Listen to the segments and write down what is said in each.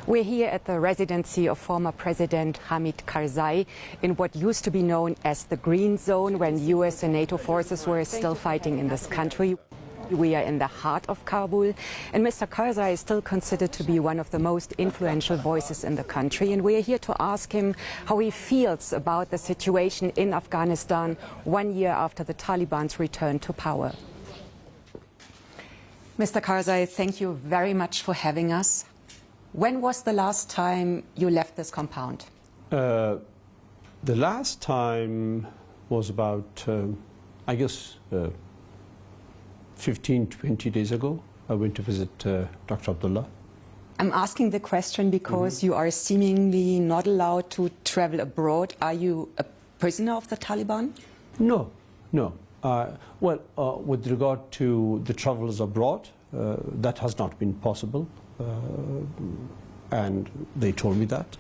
We're here at the residency of former President Hamid Karzai in what used to be known as the Green Zone when US and NATO forces were still fighting in this country. We are in the heart of Kabul, and Mr. Karzai is still considered to be one of the most influential voices in the country, and we are here to ask him how he feels about the situation in Afghanistan 1 year after the Taliban's return to power. Mr. Karzai, thank you very much for having us. When was the last time you left this compound? The last time was about, I guess, 15, 20 days ago. I went to visit Dr. Abdullah. I'm asking the question because you are seemingly not allowed to travel abroad. Are you a prisoner of the Taliban? No, no. With regard to the travels abroad, that has not been possible. And they told me that.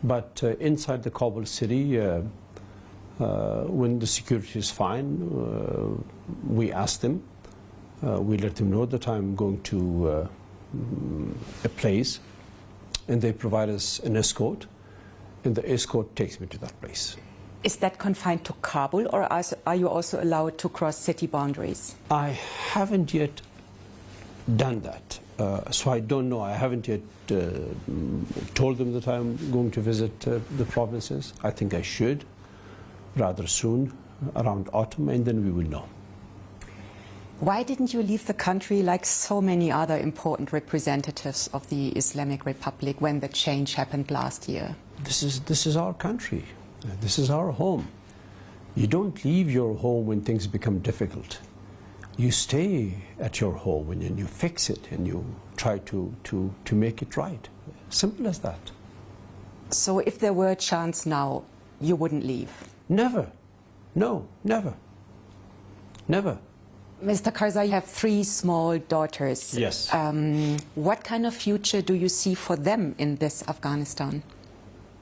But inside the Kabul city, when the security is fine, we ask them, we let them know that I'm going to a place, and they provide us an escort, and the escort takes me to that place. Is that confined to Kabul, or are you also allowed to cross city boundaries? I haven't yet done that. So I don't know. I haven't yet told them that I'm going to visit the provinces. I think I should rather soon, around autumn, and then we will know. Why didn't you leave the country like so many other important representatives of the Islamic Republic when the change happened last year? This is our country. This is our home. You don't leave your home when things become difficult. You stay at your home and you fix it and you try to make it right. Simple as that. So if there were a chance now, you wouldn't leave? Never. No, never. Never. Mr. Karzai, you have 3 small daughters. Yes. What kind of future do you see for them in this Afghanistan?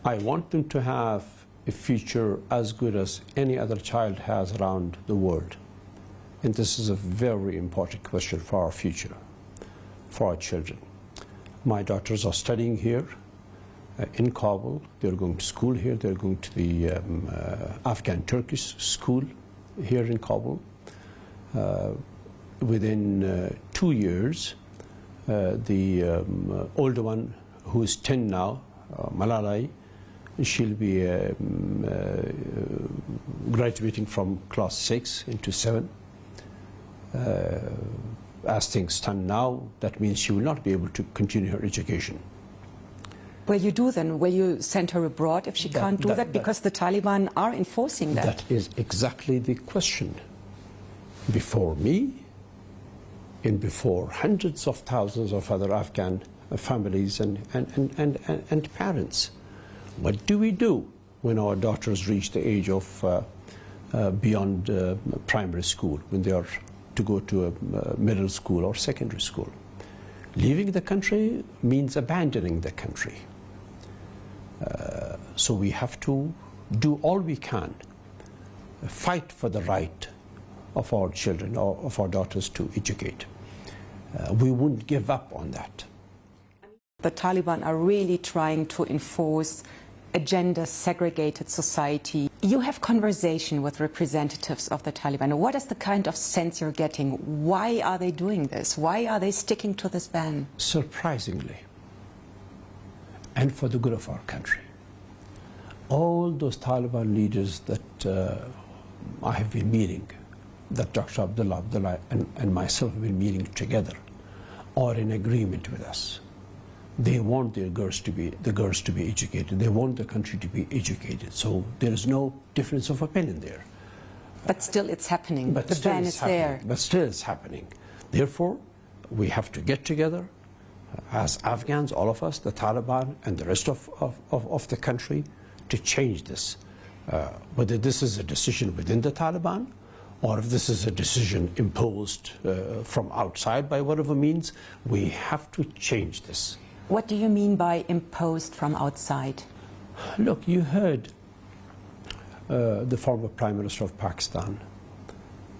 I want them to have a future as good as any other child has around the world. And this is a very important question for our future, for our children. My daughters are studying here in Kabul. They're going to school here. They're going to the Afghan Turkish school here in Kabul. Within 2 years, the older one, who is 10 now, Malalai, she'll be graduating from class 6 into 7. As things stand now, that means she will not be able to continue her education. Will you do then? Will you send her abroad if she can't do that? Because the Taliban are enforcing that. That is exactly the question. Before me and before hundreds of thousands of other Afghan families and parents. What do we do when our daughters reach the age of beyond primary school, when they are to go to a middle school or secondary school? Leaving the country means abandoning the country. So we have to do all we can, fight for the right of our children, or of our daughters, to educate. We wouldn't give up on that. The Taliban are really trying to enforce a gender-segregated society. You have conversation with representatives of the Taliban. What is the kind of sense you're getting? Why are they doing this? Why are they sticking to this ban? Surprisingly, and for the good of our country, all those Taliban leaders that I have been meeting, that Dr. Abdullah and myself have been meeting together, are in agreement with us. They want the girls to be educated. They want the country to be educated. So there is no difference of opinion there. But still it's happening. The ban is there. But still it's happening. Therefore, we have to get together as Afghans, all of us, the Taliban and the rest of the country, to change this. Whether this is a decision within the Taliban, or if this is a decision imposed from outside by whatever means, we have to change this. What do you mean by imposed from outside? Look, you heard the former Prime Minister of Pakistan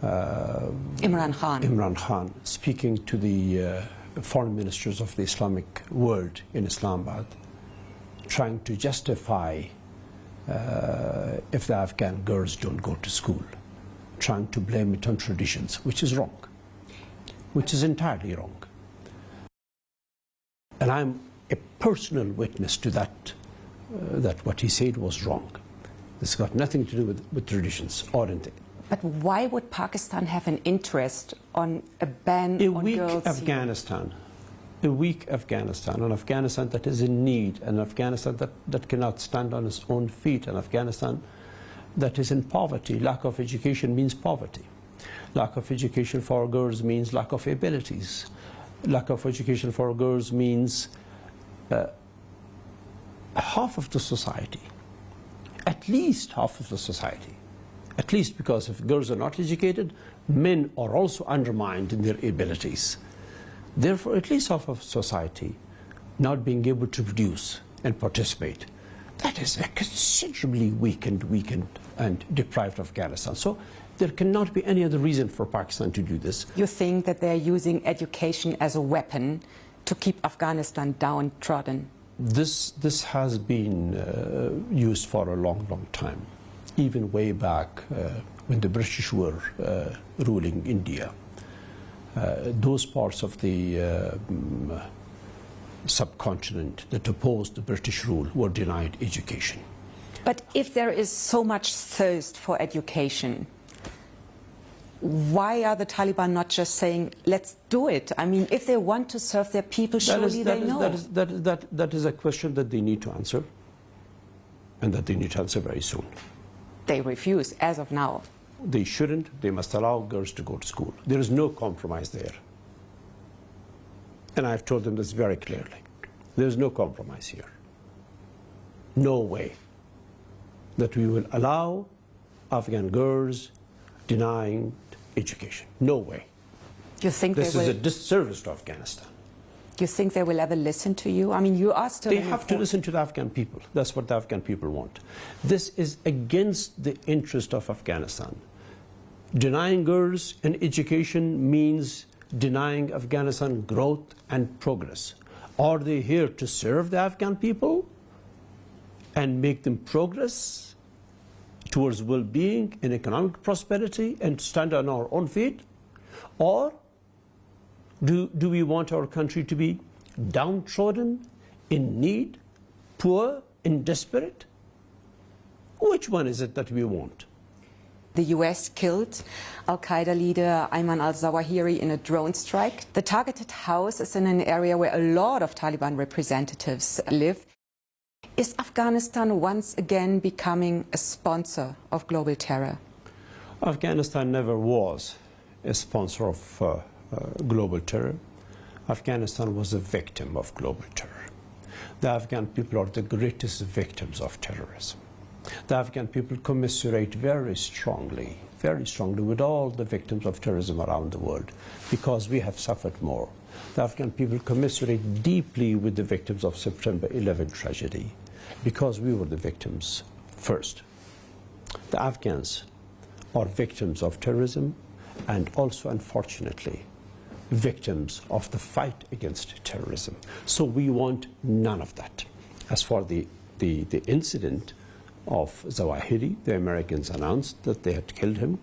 Imran Khan speaking to the foreign ministers of the Islamic world in Islamabad, trying to justify if the Afghan girls don't go to school, trying to blame it on traditions, which is wrong, which is entirely wrong. And I'm a personal witness to that, that what he said was wrong. This got nothing to do with traditions or anything. But why would Pakistan have an interest on a ban on girls? A weak Afghanistan, an Afghanistan that is in need, an Afghanistan that cannot stand on its own feet, an Afghanistan that is in poverty. Lack of education means poverty. Lack of education for girls means lack of abilities. Lack of education for girls means half of the society, at least half of the society. At least, because if girls are not educated, men are also undermined in their abilities. Therefore, at least half of society not being able to produce and participate. That is a considerably weakened and deprived Afghanistan. So there cannot be any other reason for Pakistan to do this. You think that they're using education as a weapon to keep Afghanistan downtrodden? This has been used for a long, long time. Even way back when the British were ruling India. Those parts of the subcontinent that opposed the British rule were denied education. But if there is so much thirst for education, why are the Taliban not just saying, let's do it? I mean, if they want to serve their people, surely they know. That is a question that they need to answer, and that they need to answer very soon. They refuse, as of now. They shouldn't. They must allow girls to go to school. There is no compromise there. And I've told them this very clearly. There's no compromise here. No way that we will allow Afghan girls denying education. No way. Do you think this is a disservice to Afghanistan. Do you think they will ever listen to you? I mean, you are still... They have to listen to the Afghan people. That's what the Afghan people want. This is against the interest of Afghanistan. Denying girls an education means denying Afghanistan growth and progress. Are they here to serve the Afghan people and make them progress towards well-being and economic prosperity and stand on our own feet? Or do we want our country to be downtrodden, in need, poor, and desperate? Which one is it that we want? The US killed al-Qaeda leader Ayman al-Zawahiri in a drone strike. The targeted house is in an area where a lot of Taliban representatives live. Is Afghanistan once again becoming a sponsor of global terror? Afghanistan never was a sponsor of global terror. Afghanistan was a victim of global terror. The Afghan people are the greatest victims of terrorism. The Afghan people commiserate very strongly with all the victims of terrorism around the world, because we have suffered more. The Afghan people commiserate deeply with the victims of September 11 tragedy, because we were the victims first. The Afghans are victims of terrorism and also, unfortunately, victims of the fight against terrorism. So we want none of that. As for the incident of Zawahiri, the Americans announced that they had killed him.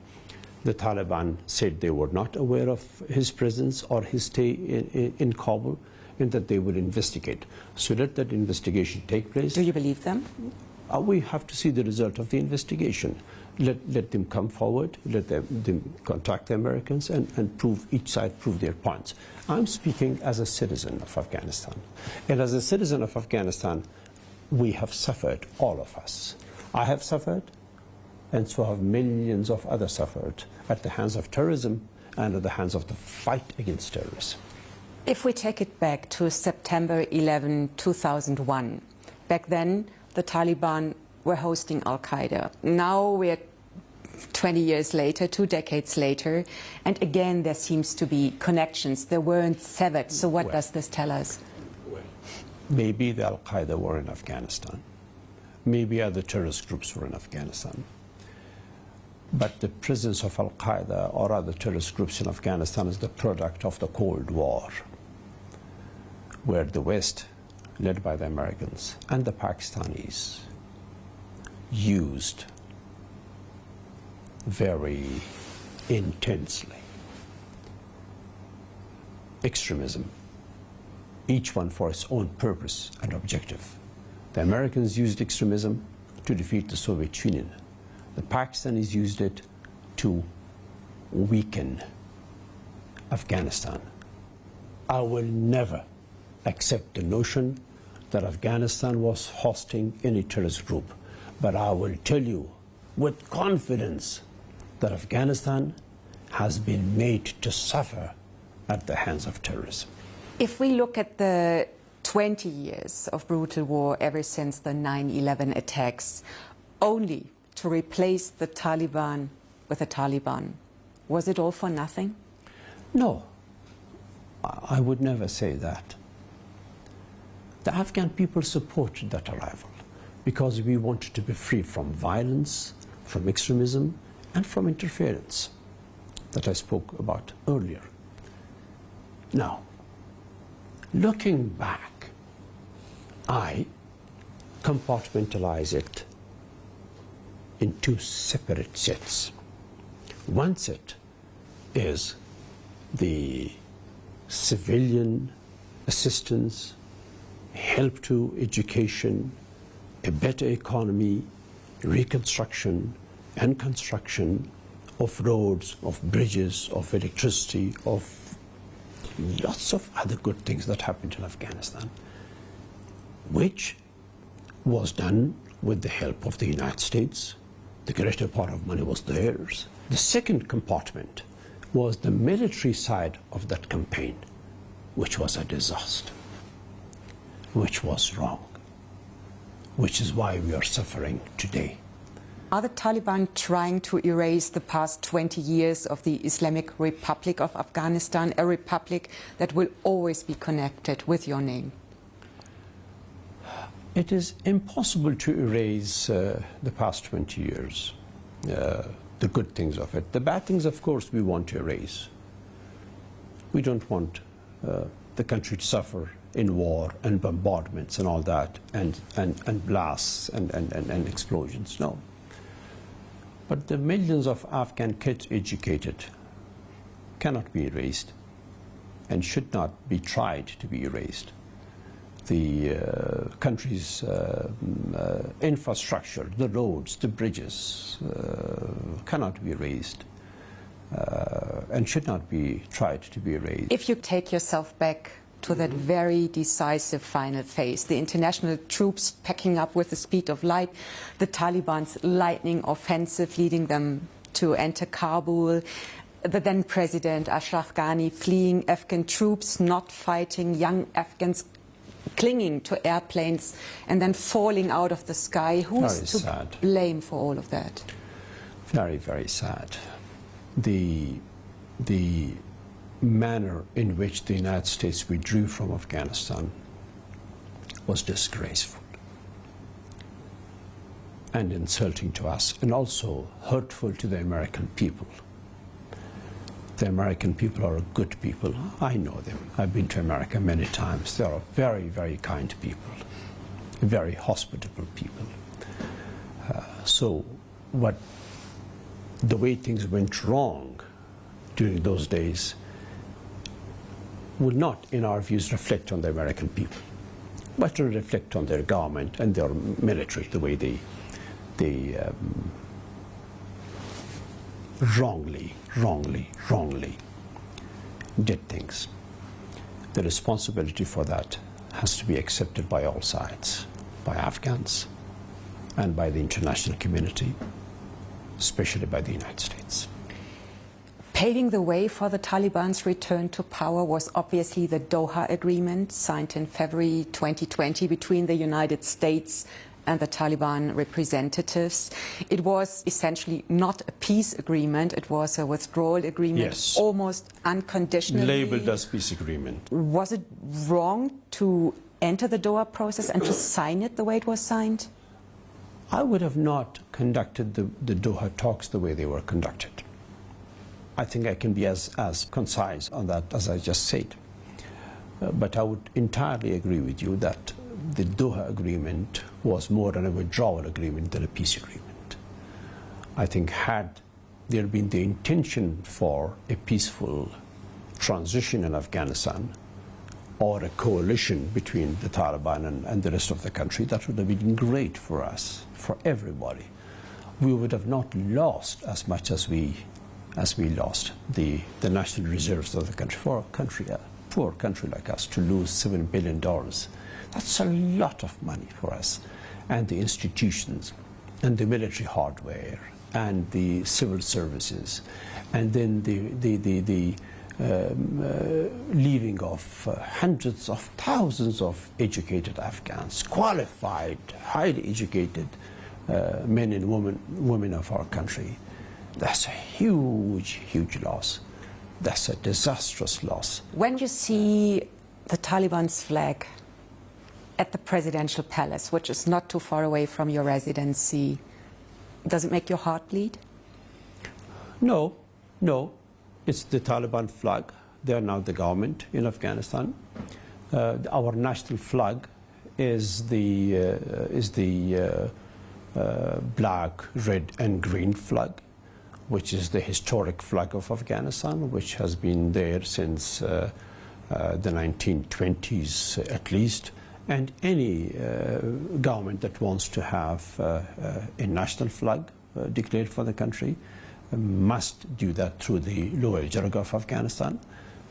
The Taliban said they were not aware of his presence or his stay in Kabul, and that they would investigate. So let that investigation take place. Do you believe them? We have to see the result of the investigation. Let them come forward, let them contact the Americans and prove, each side prove their points. I'm speaking as a citizen of Afghanistan. And as a citizen of Afghanistan, we have suffered, all of us. I have suffered, and so have millions of others suffered at the hands of terrorism and at the hands of the fight against terrorism. If we take it back to September 11, 2001, back then the Taliban were hosting al-Qaeda. Now we're 20 years later, 2 decades later, and again there seems to be connections. They weren't severed. So what does this tell us? Maybe the al-Qaeda were in Afghanistan. Maybe other terrorist groups were in Afghanistan. But the presence of Al-Qaeda or other terrorist groups in Afghanistan is the product of the Cold War, where the West, led by the Americans and the Pakistanis, used very intensely extremism, each one for its own purpose and objective. The Americans used extremism to defeat the Soviet Union. The Pakistanis used it to weaken Afghanistan. I will never accept the notion that Afghanistan was hosting any terrorist group, but I will tell you with confidence that Afghanistan has been made to suffer at the hands of terrorism. If we look at the 20 years of brutal war ever since the 9/11 attacks, only to replace the Taliban with the Taliban, was it all for nothing? No, I would never say that. The Afghan people supported that arrival because we wanted to be free from violence, from extremism, and from interference that I spoke about earlier. Now, looking back, I compartmentalize it in two separate sets. One set is the civilian assistance, help to education, a better economy, reconstruction and construction of roads, of bridges, of electricity, of lots of other good things that happened in Afghanistan, which was done with the help of the United States. The greater part of money was theirs. The second compartment was the military side of that campaign, which was a disaster, which was wrong, which is why we are suffering today. Are the Taliban trying to erase the past 20 years of the Islamic Republic of Afghanistan, a republic that will always be connected with your name? It is impossible to erase the past 20 years, the good things of it. The bad things, of course, we want to erase. We don't want the country to suffer in war and bombardments and all that, and blasts and explosions, no. But the millions of Afghan kids educated cannot be erased and should not be tried to be erased. The country's infrastructure, the roads, the bridges cannot be erased and should not be tried to be erased. If you take yourself back to that very decisive final phase, the international troops packing up with the speed of light, the Taliban's lightning offensive leading them to enter Kabul, the then President Ashraf Ghani fleeing Afghan troops, not fighting, young Afghans clinging to airplanes and then falling out of the sky. Who's to blame for all of that? Very, very sad. The manner in which the United States withdrew from Afghanistan was disgraceful and insulting to us, and also hurtful to the American people. The American people are good people. I know them. I've been to America many times. They are very, very kind people, very hospitable people. So the way things went wrong during those days will not, in our views, reflect on the American people, but will reflect on their government and their military, the way they wrongly did things. The responsibility for that has to be accepted by all sides, by Afghans and by the international community, especially by the United States. Paving the way for the Taliban's return to power was obviously the Doha Agreement, signed in February 2020 between the United States and the Taliban representatives. It was essentially not a peace agreement, it was a withdrawal agreement, yes, almost unconditionally. Labeled as peace agreement. Was it wrong to enter the Doha process and to sign it the way it was signed? I would have not conducted the Doha talks the way they were conducted. I think I can be as concise on that as I just said. But I would entirely agree with you that the Doha agreement was more than a withdrawal agreement than a peace agreement. I think had there been the intention for a peaceful transition in Afghanistan, or a coalition between the Taliban and the rest of the country, that would have been great for us, for everybody. We would have not lost as much as we lost the national reserves of the country. For a poor country like us to lose $7 billion, that's a lot of money for us. And the institutions, and the military hardware, and the civil services, and then the leaving of hundreds of thousands of educated Afghans, qualified, highly educated men and women of our country. That's a huge, huge loss. That's a disastrous loss. When you see the Taliban's flag at the presidential palace, which is not too far away from your residency, does it make your heart bleed? No, no. It's the Taliban flag. They are now the government in Afghanistan. Our national flag is the black, red, and green flag, which is the historic flag of Afghanistan, which has been there since the 1920s at least. And any government that wants to have a national flag declared for the country must do that through the lower jargah of Afghanistan.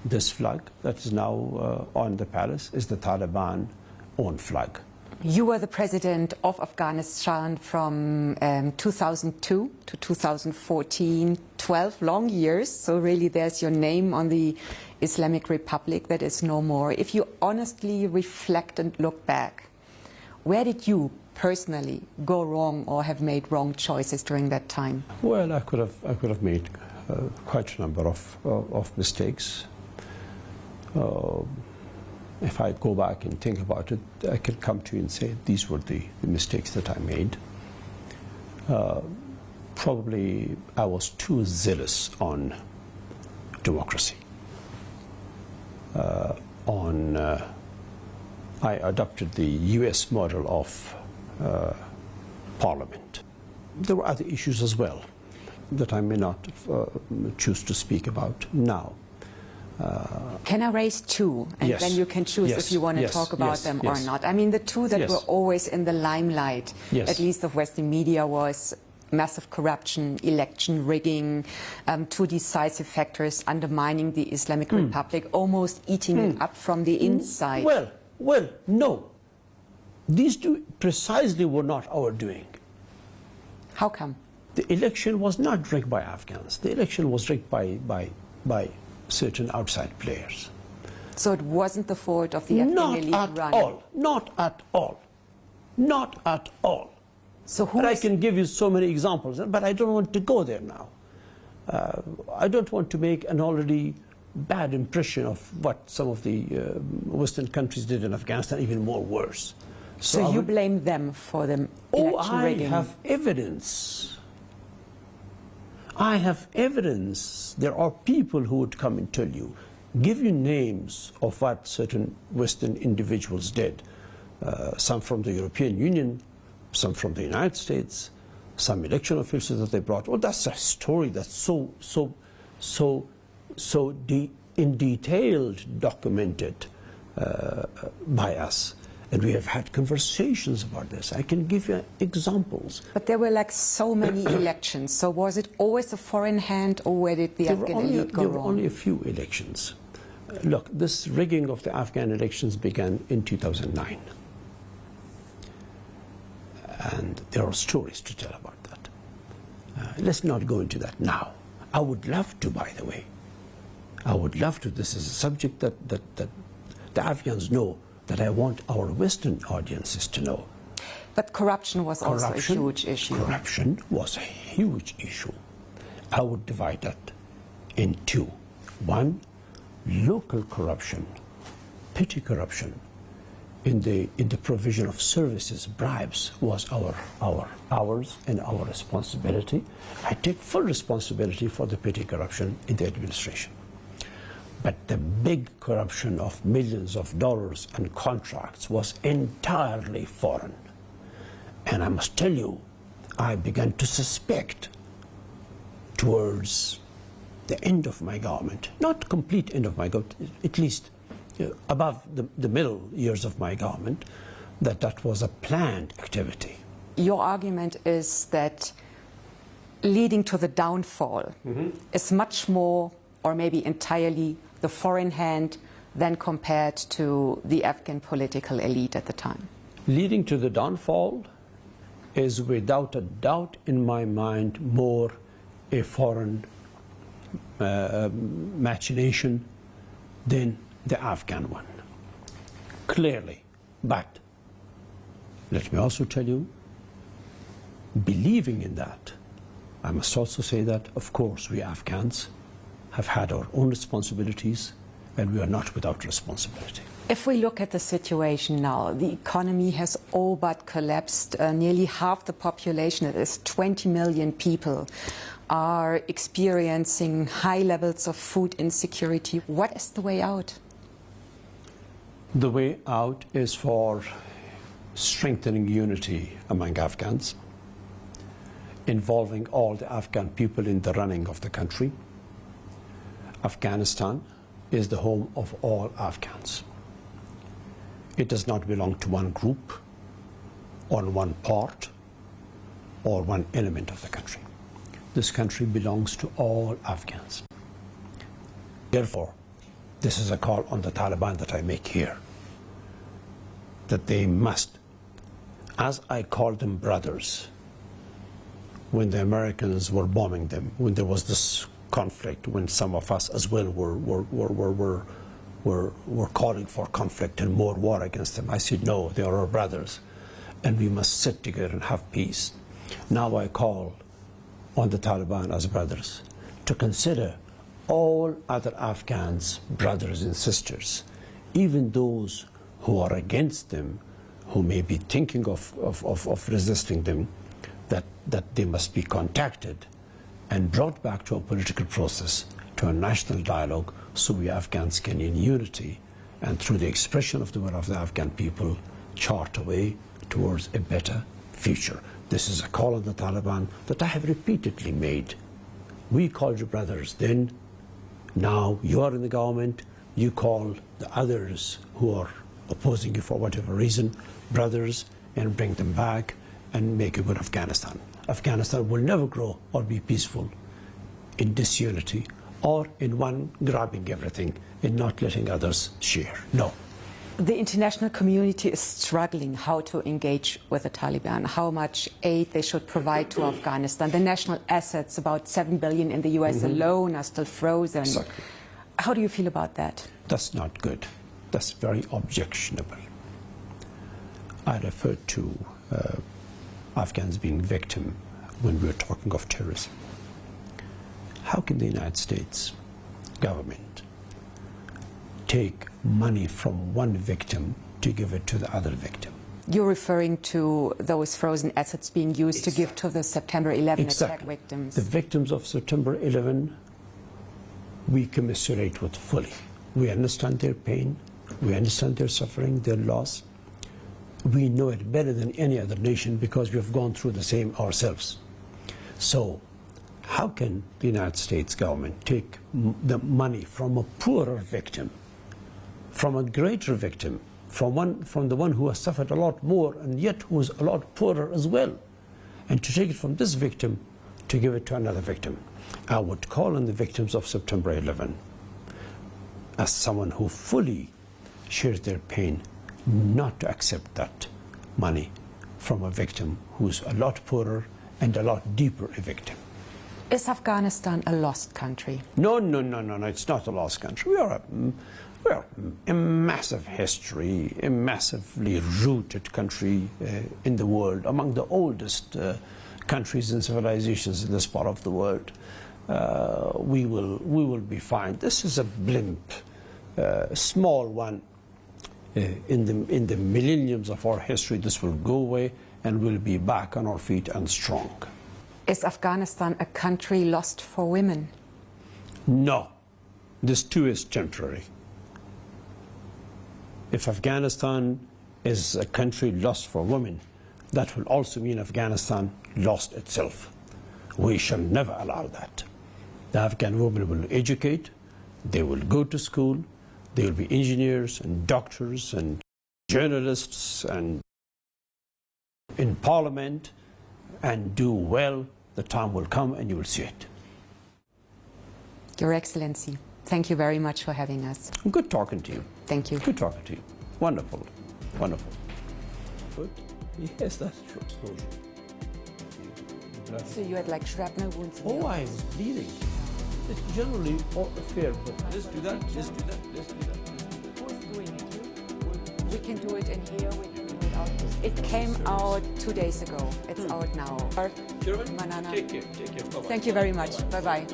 This flag that is now on the palace is the Taliban own flag. You were the president of Afghanistan from 2002 to 2014, 12 long years. So really there's your name on the Islamic Republic that is no more. If you honestly reflect and look back, where did you personally go wrong or have made wrong choices during that time? Well, I could have made quite a number of mistakes. If I go back and think about it, I can come to you and say these were the mistakes that I made. Probably I was too zealous on democracy. I adopted the US model of parliament. There were other issues as well that I may not choose to speak about now. Can I raise two, and yes. then you can choose yes. if you want to yes. talk about yes. them yes. or not? I mean, the two that yes. were always in the limelight, yes. at least of Western media, was massive corruption, election rigging, two decisive factors undermining the Islamic Republic, almost eating it up from the inside. Well, no. These two precisely were not our doing. How come? The election was not rigged by Afghans. The election was rigged by certain outside players. So it wasn't the fault of the Afghan elite Not at all. Not at all. Not at all. So who but I can give you so many examples, but I don't want to go there now. I don't want to make an already bad impression of what some of the Western countries did in Afghanistan, even more worse. So you blame them for the election rigging? I have evidence. I have evidence. There are people who would come and tell you, give you names of what certain Western individuals did. Some from the European Union, some from the United States, some election officials that they brought. Oh, that's a story that's so in detailed documented by us. And we have had conversations about this. I can give you examples. But there were like so many elections. So was it always a foreign hand, or where did the Afghan elite go wrong? There were only a few elections. Look, this rigging of the Afghan elections began in 2009. And there are stories to tell about that. Let's not go into that now. I would love to, by the way. I would love to. This is a subject that the Afghans know, that I want our Western audiences to know. But corruption was also a huge issue. Corruption was a huge issue. I would divide that in two. One, local corruption, petty corruption in the provision of services, bribes, was ours and our responsibility. I take full responsibility for the petty corruption in the administration. But the big corruption of millions of dollars and contracts was entirely foreign. And I must tell you, I began to suspect towards the end of my government, not complete end of my government, at least above the middle years of my government, that was a planned activity. Your argument is that leading to the downfall is much more, or maybe entirely, the foreign hand than compared to the Afghan political elite at the time. Leading to the downfall is without a doubt in my mind more a foreign machination than the Afghan one, clearly. But let me also tell you, believing in that, I must also say that, of course, we Afghans have had our own responsibilities, and we are not without responsibility. If we look at the situation now, the economy has all but collapsed. Nearly half the population, that is 20 million people, are experiencing high levels of food insecurity. What is the way out? The way out is for strengthening unity among Afghans, involving all the Afghan people in the running of the country. Afghanistan is the home of all Afghans. It does not belong to one group or one part or one element of the country. This country belongs to all Afghans. Therefore, this is a call on the Taliban that I make here, that they must, as I called them brothers, when the Americans were bombing them, when there was this conflict, when some of us as well were calling for conflict and more war against them, I said, no, they are our brothers, and we must sit together and have peace. Now I call on the Taliban as brothers to consider all other Afghans brothers and sisters, even those who are against them, who may be thinking of resisting them, that they must be contacted and brought back to a political process, to a national dialogue, so we Afghans can, in unity and through the expression of the will of the Afghan people, chart a way towards a better future. This is a call on the Taliban that I have repeatedly made. We called you brothers then, now you are in the government, you call the others who are opposing you for whatever reason brothers, and bring them back and make a good Afghanistan. Afghanistan will never grow or be peaceful in disunity or in one grabbing everything and not letting others share. No. The international community is struggling how to engage with the Taliban, how much aid they should provide to Afghanistan. The national assets, about $7 billion in the US alone, are still frozen. Exactly. How do you feel about that? That's not good. That's very objectionable. I referred to Afghans being victim when we were talking of terrorism. How can the United States government take money from one victim to give it to the other victim? You're referring to those frozen assets being used to give to the September 11 attack victims. The victims of September 11, we commiserate with fully. We understand their pain, we understand their suffering, their loss. We know it better than any other nation because we have gone through the same ourselves. So, how can the United States government take the money from a poorer victim, from a greater victim, from the one who has suffered a lot more and yet who is a lot poorer as well, and to take it from this victim to give it to another victim? I would call on the victims of September 11 as someone who fully shares their pain not to accept that money from a victim who's a lot poorer and a lot deeper a victim. Is Afghanistan a lost country? No, it's not a lost country. We are a massive history, a massively rooted country in the world, among the oldest countries and civilizations in this part of the world. We will be fine. This is a blimp, small one, in the millenniums of our history, this will go away and we'll be back on our feet and strong. Is Afghanistan a country lost for women? No, this too is temporary. If Afghanistan is a country lost for women, that will also mean Afghanistan lost itself. We shall never allow that. The Afghan women will educate, they will go to school, they will be engineers and doctors and journalists and in parliament and do well. The time will come and you will see it. Your Excellency, thank you very much for having us. Good talking to you. Thank you. Good talking to you. Wonderful. Wonderful. Good. Yes, that's true. So you had like shrapnel wounds? Oh, I was bleeding. It's generally all fair, but let's do that, let's do that, let's do that. Who's doing it? We can do it in here, we can do it out. It came out 2 days ago. It's out now. Chairman, Manana. take care. Bye-bye. Thank you very much. Bye-bye.